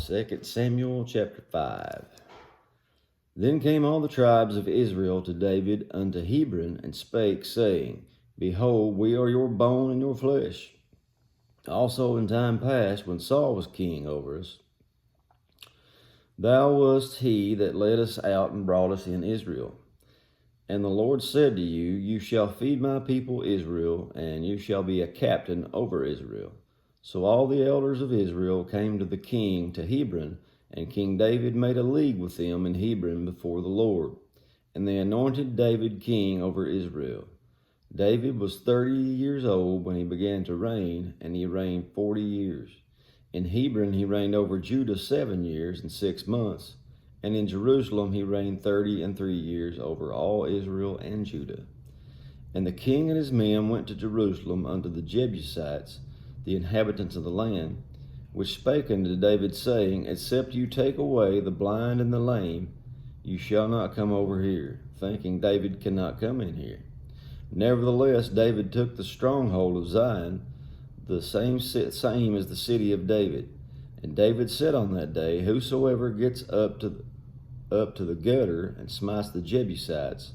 2 Samuel chapter 5. Then came all the tribes of Israel to David unto Hebron, and spake, saying, Behold, we are your bone and your flesh. Also in time past, when Saul was king over us, thou wast he that led us out and brought us in Israel. And the Lord said to you, You shall feed my people Israel, and you shall be a captain over Israel. So all the elders of Israel came to the king to Hebron, and King David made a league with them in Hebron before the Lord. And they anointed David king over Israel. David was 30 years old when he began to reign, and he reigned 40 years. In Hebron he reigned over Judah 7 years and 6 months, and in Jerusalem he reigned 33 years over all Israel and Judah. And the king and his men went to Jerusalem unto the Jebusites, the inhabitants of the land, which spake unto David, saying, Except you take away the blind and the lame, you shall not come over here, thinking David cannot come in here. Nevertheless, David took the stronghold of Zion, the same as the city of David. And David said on that day, Whosoever gets up to the gutter and smites the Jebusites,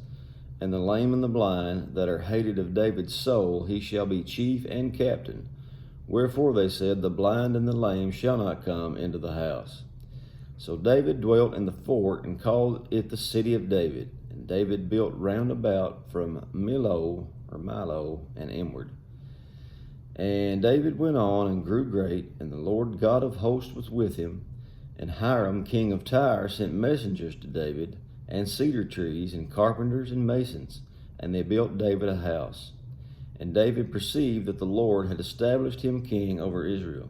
and the lame and the blind that are hated of David's soul, he shall be chief and captain. Wherefore they said, The blind and the lame shall not come into the house. So David dwelt in the fort, and called it the city of David. And David built round about from Milo and inward. And David went on and grew great, and the Lord God of hosts was with him. And Hiram king of Tyre sent messengers to David, and cedar trees, and carpenters, and masons, and they built David a house. And David perceived that the Lord had established him king over Israel,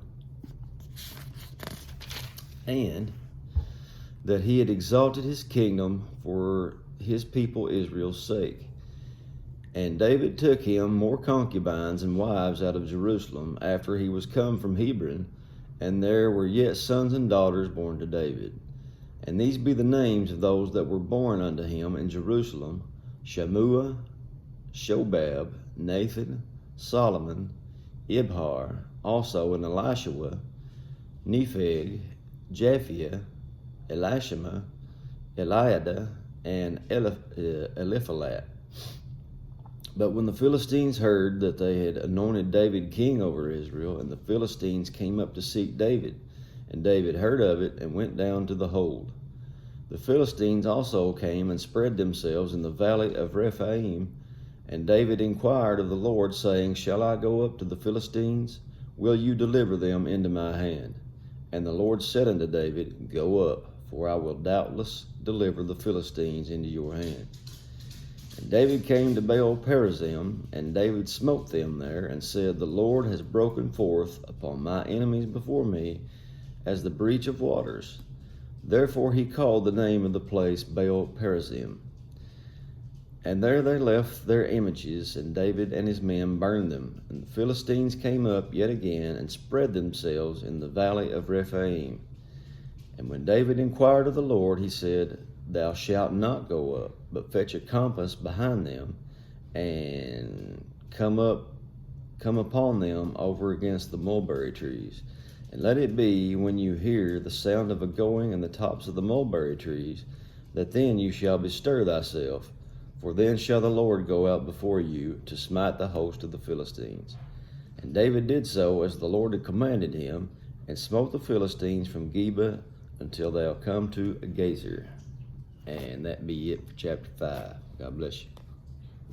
and that he had exalted his kingdom for his people Israel's sake. And David took him more concubines and wives out of Jerusalem after he was come from Hebron, and there were yet sons and daughters born to David. And these be the names of those that were born unto him in Jerusalem: Shammua, Shobab, Nathan, Solomon, Ibhar, also in Elishua, Nepheg, Japhia, Elishama, Eliada, and Eliphalet. But when the Philistines heard that they had anointed David king over Israel, and the Philistines came up to seek David, and David heard of it, and went down to the hold. The Philistines also came and spread themselves in the valley of Rephaim, and David inquired of the Lord, saying, Shall I go up to the Philistines? Will you deliver them into my hand? And the Lord said unto David, Go up, for I will doubtless deliver the Philistines into your hand. And David came to Baal-perazim, and David smote them there, and said, The Lord has broken forth upon my enemies before me as the breach of waters. Therefore he called the name of the place Baal-perazim. And there they left their images, and David and his men burned them. And the Philistines came up yet again, and spread themselves in the valley of Rephaim. And when David inquired of the Lord, he said, Thou shalt not go up, but fetch a compass behind them, and come upon them over against the mulberry trees. And let it be, when you hear the sound of a going in the tops of the mulberry trees, that then you shall bestir thyself, for then shall the Lord go out before you to smite the host of the Philistines. And David did so as the Lord had commanded him, and smote the Philistines from Geba until thou come to Gazer. And that be it for chapter 5. God bless you.